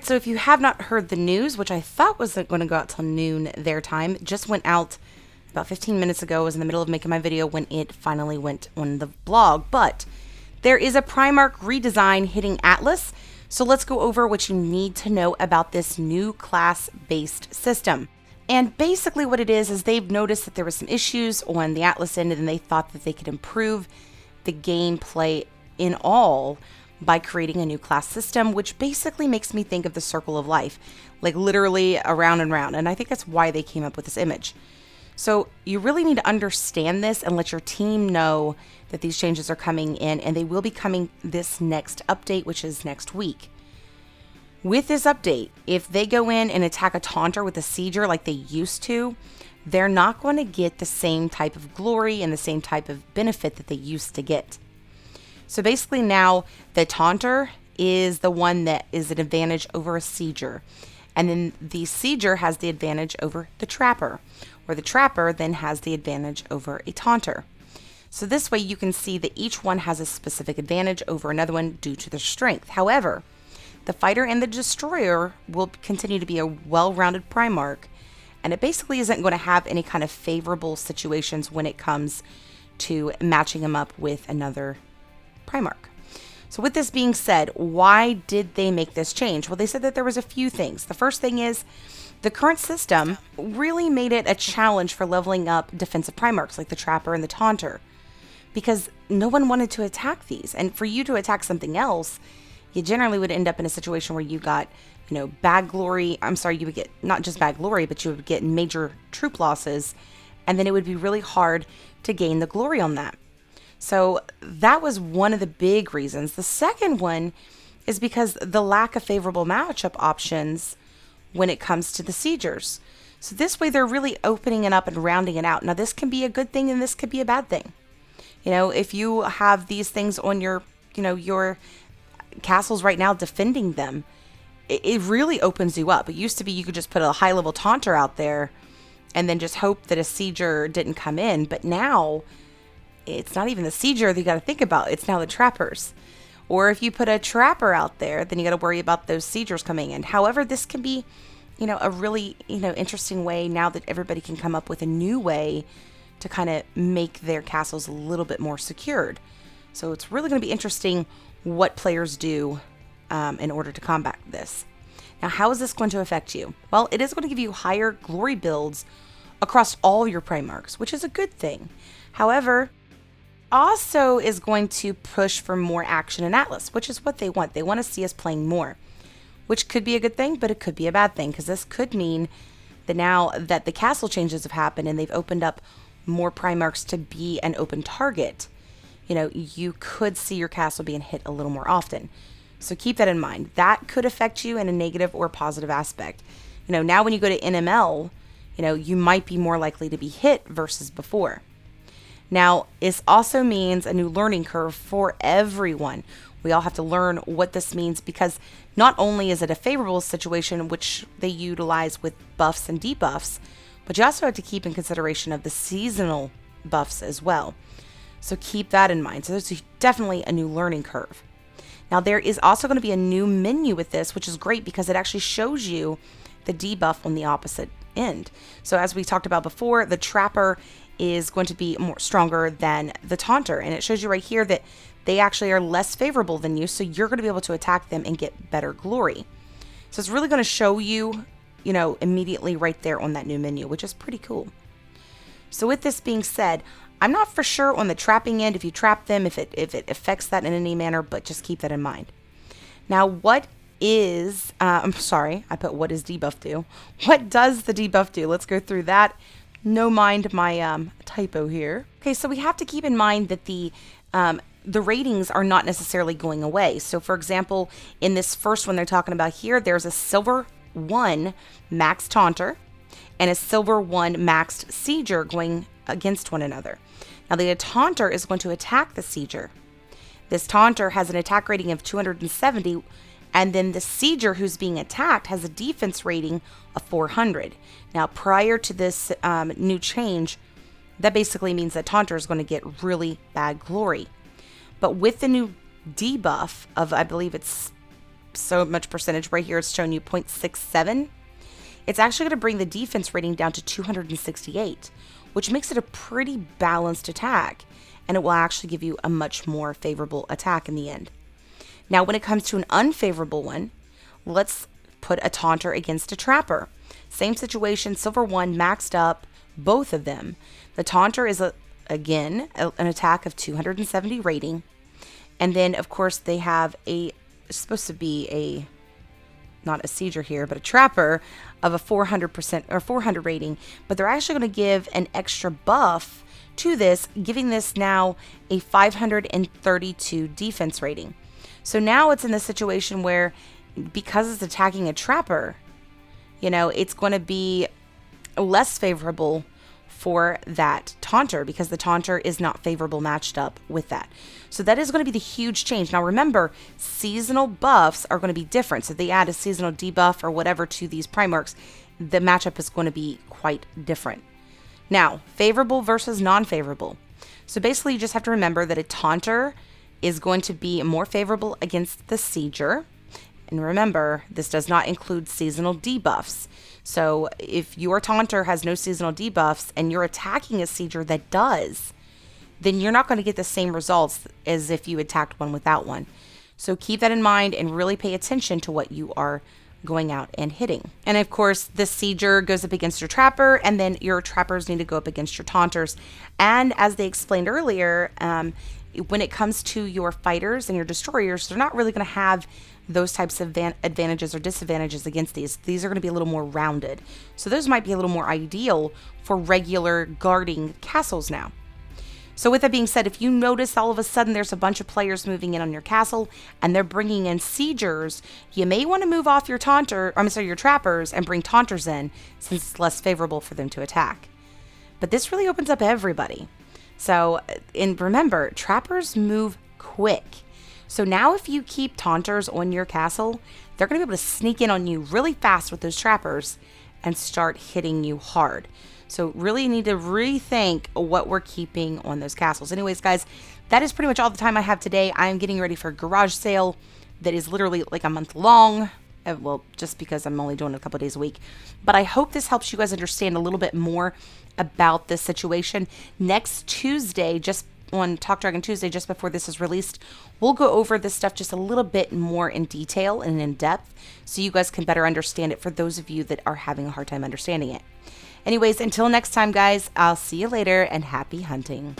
So if you have not heard the news, which I thought wasn't going to go out till noon their time, just went out about 15 minutes ago. I was in the middle of making my video when it finally went on the blog. But there is a Primarch redesign hitting Atlas. So let's go over what you need to know about this new class-based system. And basically what it is they've noticed that there was some issues on the Atlas end, and they thought that they could improve the gameplay in all by creating a new class system, which basically makes me think of the circle of life, like literally around and round. And I think that's why they came up with this image. So you really need to understand this and let your team know that these changes are coming in, and they will be coming this next update, which is next week. With this update, if they go in and attack a taunter with a sieger like they used to, they're not going to get the same type of glory and the same type of benefit that they used to get. So basically now the taunter is the one that is an advantage over a sieger. And then the sieger has the advantage over the trapper, where the trapper then has the advantage over a taunter. So this way you can see that each one has a specific advantage over another one due to their strength. However, the fighter and the destroyer will continue to be a well-rounded Primarch, and it basically isn't going to have any kind of favorable situations when it comes to matching them up with another Primarch. So with this being said, why did they make this change? Well, they said that there was a few things. The first thing is the current system really made it a challenge for leveling up defensive Primarchs like the Trapper and the Taunter, because no one wanted to attack these. And for you to attack something else, you generally would end up in a situation where you got, bad glory. You would get not just bad glory, but you would get major troop losses, and then it would be really hard to gain the glory on that. So that was one of the big reasons. The second one is because the lack of favorable matchup options when it comes to the siegers. So this way they're really opening it up and rounding it out. Now this can be a good thing and this could be a bad thing. If you have these things on your castles right now defending them, it really opens you up. It used to be you could just put a high level taunter out there and then just hope that a sieger didn't come in. But now it's not even the sieger that you got to think about. It's now the trappers. Or if you put a trapper out there, then you got to worry about those siegers coming in. However, this can be, a really, interesting way now that everybody can come up with a new way to kind of make their castles a little bit more secured. So it's really going to be interesting what players do in order to combat this. Now, how is this going to affect you? Well, it is going to give you higher glory builds across all your Primarchs, which is a good thing. However, also is going to push for more action in Atlas, which is what they want. They want to see us playing more, which could be a good thing, but it could be a bad thing, because this could mean that now that the castle changes have happened and they've opened up more Primarchs to be an open target, you could see your castle being hit a little more often. So keep that in mind. That could affect you in a negative or positive aspect. Now when you go to NML, you might be more likely to be hit versus before. Now, this also means a new learning curve for everyone. We all have to learn what this means, because not only is it a favorable situation, which they utilize with buffs and debuffs, but you also have to keep in consideration of the seasonal buffs as well. So keep that in mind. So there's definitely a new learning curve. Now, there is also going to be a new menu with this, which is great because it actually shows you the debuff on the opposite end. So as we talked about before, the Trapper is going to be more stronger than the Taunter, and it shows you right here that they actually are less favorable than you, so you're going to be able to attack them and get better glory. So it's really going to show you, immediately right there on that new menu, which is pretty cool. So with this being said, I'm not for sure on the trapping end if you trap them, if it affects that in any manner, but just keep that in mind. Now, what does debuff do? What does the debuff do? Let's go through that. No mind my typo here. Okay, so we have to keep in mind that the ratings are not necessarily going away. So for example, in this first one they're talking about here, there's a silver 1 max taunter and a silver 1 maxed sieger going against one another. Now the taunter is going to attack the sieger. This taunter has an attack rating of 270, and then the sieger who's being attacked has a defense rating of 400. Now, prior to this new change, that basically means that Taunter is going to get really bad glory. But with the new debuff of, I believe it's so much percentage. Right here, it's showing you 0.67. It's actually going to bring the defense rating down to 268, which makes it a pretty balanced attack, and it will actually give you a much more favorable attack in the end. Now, when it comes to an unfavorable one, let's put a taunter against a trapper. Same situation, silver 1 maxed up, both of them. The taunter is, an attack of 270 rating. And then, of course, they have it's supposed to be not a sieger here, but a trapper of a 400% or 400 rating. But they're actually going to give an extra buff to this, giving this now a 532 defense rating. So now it's in the situation where, because it's attacking a trapper, it's going to be less favorable for that taunter, because the taunter is not favorable matched up with that. So that is going to be the huge change. Now remember, seasonal buffs are going to be different. So if they add a seasonal debuff or whatever to these Primarchs, the matchup is going to be quite different. Now, favorable versus non-favorable. So basically, you just have to remember that a taunter is going to be more favorable against the sieger. And remember, this does not include seasonal debuffs. So if your taunter has no seasonal debuffs and you're attacking a sieger that does, then you're not going to get the same results as if you attacked one without one. So keep that in mind and really pay attention to what you are going out and hitting. And of course, the sieger goes up against your trapper, and then your trappers need to go up against your taunters. And as they explained earlier, when it comes to your fighters and your destroyers, they're not really going to have those types of advantages or disadvantages against these. These are going to be a little more rounded. So those might be a little more ideal for regular guarding castles now. So with that being said, if you notice all of a sudden there's a bunch of players moving in on your castle and they're bringing in siegers, you may want to move off your your trappers and bring taunters in, since it's less favorable for them to attack. But this really opens up everybody. So, and remember, trappers move quick. So now if you keep taunters on your castle, they're going to be able to sneak in on you really fast with those trappers and start hitting you hard. So really need to rethink what we're keeping on those castles. Anyways, guys, that is pretty much all the time I have today. I'm getting ready for a garage sale that is literally like a month long. Well, just because I'm only doing it a couple days a week. But I hope this helps you guys understand a little bit more about this situation. Next Tuesday, just on Talk Dragon Tuesday, just before this is released, we'll go over this stuff just a little bit more in detail and in depth, so you guys can better understand it for those of you that are having a hard time understanding it. Anyways, until next time, guys, I'll see you later, and happy hunting.